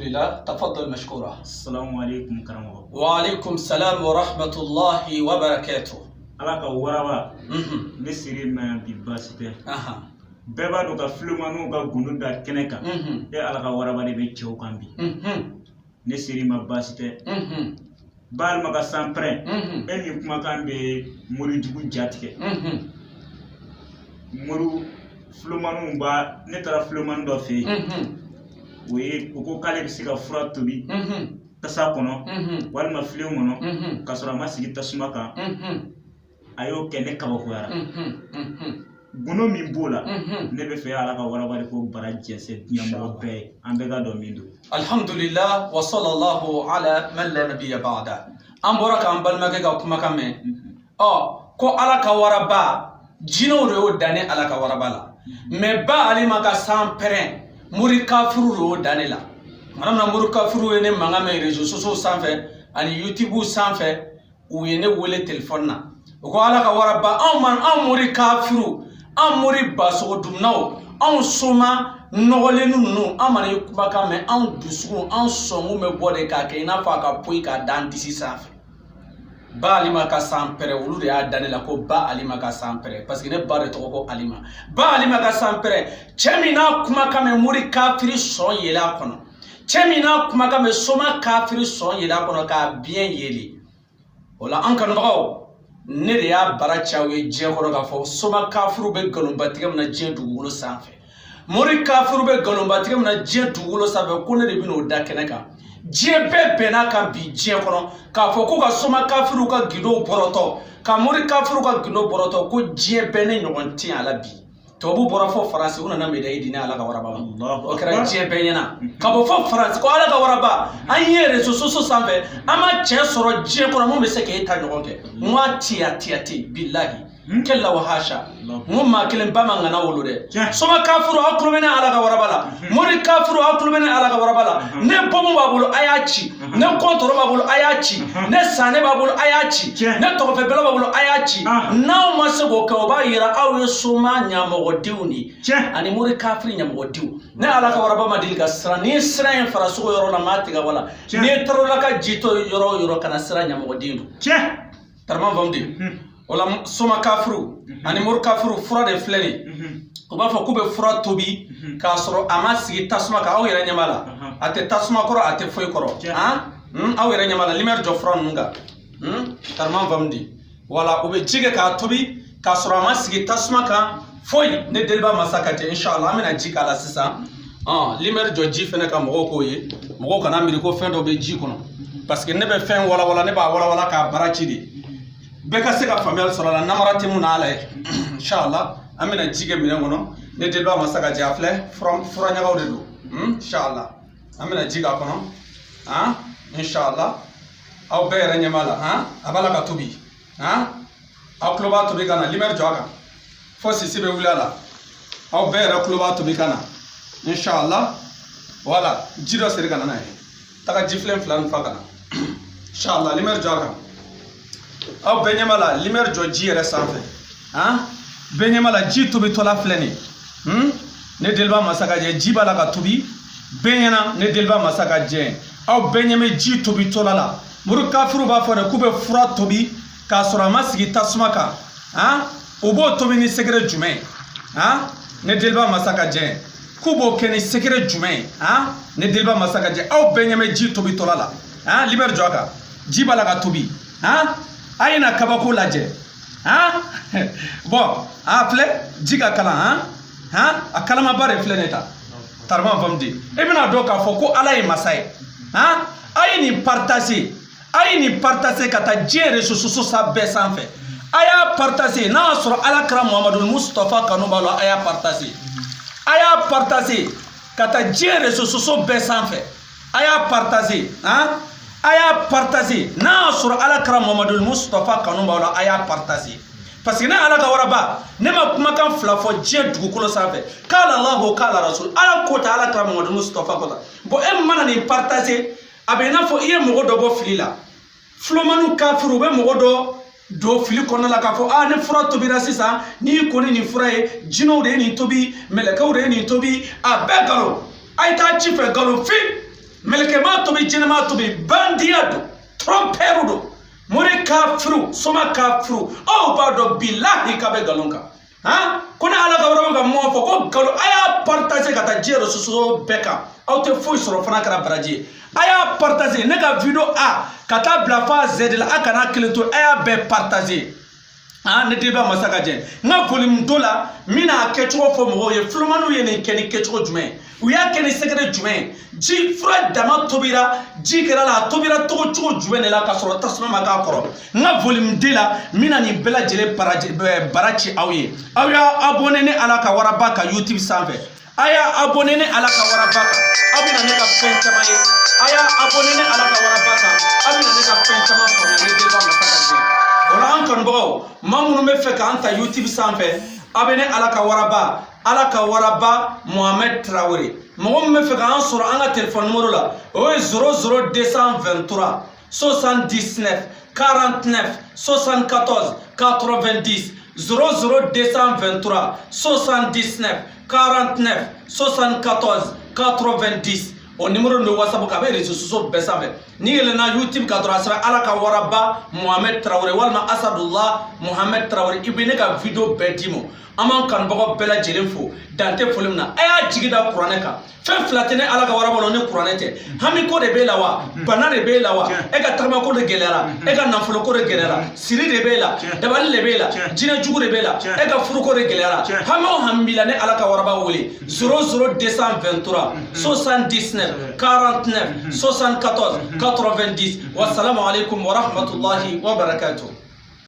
لله تفضل مشكورا. السلام عليكم كرمه. وعليكم السلام ورحمة الله وبركاته. على كورابا نسيري ما بيباسته بابا دوكا فلومانو كا غوندا كنكا يا على كورابا دي بيتشو كامبي نسيري ما باسته bal maga sampre eni kuma kambe muri dugu jatike muru flomanu ba ne tara floman do fe we ko kale bisika fura tobi tasa kono walma flomono kasura masigi tasuma kan ayo kene kabo ko yara gono min bola ne be fe ala ka warabari ko bara jesse nyamo be ambega do mindu alhamdulillah wa sallallahu ala man la nabiyya ba'da amboraka ambalmage ga kuma kame ko ala ka waraba jino ro dane ala ka warabala me ba ali maka sampere muri kafuru ro dane la manam muri kafuru ene manga me réseaux sociaux sanfé ani youtube sanfé ou ene wole téléphone na ko ala ka waraba am muri kafuru am muri baso dumnaw am soma nogole nunu amane kubaka me an dusu an songu me bode ka ke ina fa ka poi ka dan disi sanfé ba alima ka sampere ulu de ya danela ko ba alima ka sampere parce que ne ba de to ko alima ba alima ka sampere chemina kuma kame muri kafiri son yela kono chemina kuma kame soma kafiri son yela kono ka bien yeli wala an kan bawo ne de ya barachawe je ko ga fo soma kafiru be galumba tigam na je dugulo sanfé muri kafiru be galumba tigam na je dugulo sanfé ko ne de bino da kenaka jebe bena ka bi je kono ka fo ko ka soma kafiru ka gido boroto ka muri kafiru ka gido boroto ko jebe ne nyonti ala bi to bu boro fo france una na meda idina ala ka waraba o kra jebe nyana ka bo fo france ko ala ka waraba an yere so sanbe ama che soro je kono mo mese ke ta nyonke mwa tiati billahi kella wa hasha mumma kilen bama ngana wolude soma kafiru aklubena ala ka warabala muri kafiru aklubena ala ka warabala ne bomu babulu ayachi ne kontoro babulu ayachi ne sane babulu ayachi ne tokofe bela babulu ayachi naw masego ka obayira awe soma nyamogodiuni ani muri kafiru nyamogodiu ne ala ka waraba madil ka sra ni sra en farasugo yoro na matiga wala ne tarola ka jito yoro kana sra nyamogodiu tarman vamdi wala soma kafiru ani mur kafiru fura de fleni ko ba fa kube fura tobi ka soro amasi tasma ka awira nyamala ate tasma koro ate foy koro awira nyamala limer jo fura nunga tarman vamdi wala ube jige ka tobi ka soro amasi tasma ka foy ne delba masakate inshallah amina jika la sisa limer jo ji fene ka mo ko ye mo kana mi ko fendo be ji kono parce que ne be fen wala ne ba wala ka barachi di beka se ka famel sura la namarati mun ala inshallah amina jige mi ngono ne de ba masaka jafle from fura nyagaw de do inshallah amina jiga kono inshallah aw beere nyamala abala ka tubi aw kloba tubi kana limer joga fo si sibe wulala aw beere kloba tubi kana inshallah wala jido sir kana na taka jiflem flan fa kana inshallah limer joga aw benyamala limer joji yere sanfé benyamala ji tubi tola fleni ne delba masaka je jibala ka tubi benyana ne delba masaka je aw benyame ji tubi tola la muru kafiru ba fore kube fura tubi ka sura masigi tasmaka ubo tubi ni sekere jume ne delba masaka je kubo keni sekere jume ne delba masaka je aw benyame ji tubi tola la limer joga jibala ka tubi ayina kabako laje bon afle jiga kala akalama bare fleneta tarman vamdi ibna doka foko alay masay ayini partager kata jere susu sabbe sanfé aya partager na sur alakram muhammadul mustafa kanubalo aya partager kata jere susu be sanfé aya partager na sur alakram muhammadul mustafa kanubalo aya partager parce que na ala ka waraba ne ma kuma kan flafo je dugukolo sanfé kala allah kala rasul ala ko ta alakram muhammadul mustafa ko bo em mana ni partager abena fo iye mogo do bo filila flomanu kafiru be mogo do fili kono la ka fo ne fura to bira sisa ni ko ni fura e jino de ni tobi melekaw de ni tobi abegalo ay ta chife galo fi melkema tobi jinema tobi bandiya do tromperu do muri kafiru soma kafiru o ba do billahi kabe galonka ha kuna ala ka wara ka mo fo ko galo aya partager ka ta jero suso beka auto fo soro fana kara baraji aya partager ne ka video a kata bla fa z la akana kleto aya be partager ne deba masaka jen nga volume dola mina kecho fo mo ye flumanu ye ne keni kecho jume u ya keni sekere jume ji fura dama tobira ji kera la tobira to cho jume ne la ka soro tasma maka koro nga volume dela mina ni bela jele barachi awye awya abonné ne ala ka waraba ka YouTube sanfɛ aya abonné ne ala ka waraba ka abina ne ka fen chama ye aya abonné ne ala ka waraba ka abina ne ka fen chama ko ne deba masaka jen wala an kan bawo mamunu me fe ka anta YouTube sanfɛ abene ala ka waraba Mohamed Traoré mo me fe ka an soro an ka téléphone numéro la o 00223 79 49 74 90 00223 79 49 74 90 o numéro de WhatsApp ka be réseaux sociaux besabe ni yelena YouTube ka dora sara ala ka waraba Mohamed Traoré walma Asadullah Mohamed Traoré ibene ka video bedimo aman kan bago bela jelen fo dante folimna aya jigida Qur'an ka fen flatene ala ka waraba ne Qur'an te hami ko de bela wa bana de bela wa e ka tarma ko de gelera e ka nafulo ko de gelera siri de bela dabal de bela jina jugu de bela e ka furu ko de gelera hamo hambila ne ala ka waraba wole 00223 79 49 74 90 wassalamu alaikum wa rahmatullahi wa barakatuh.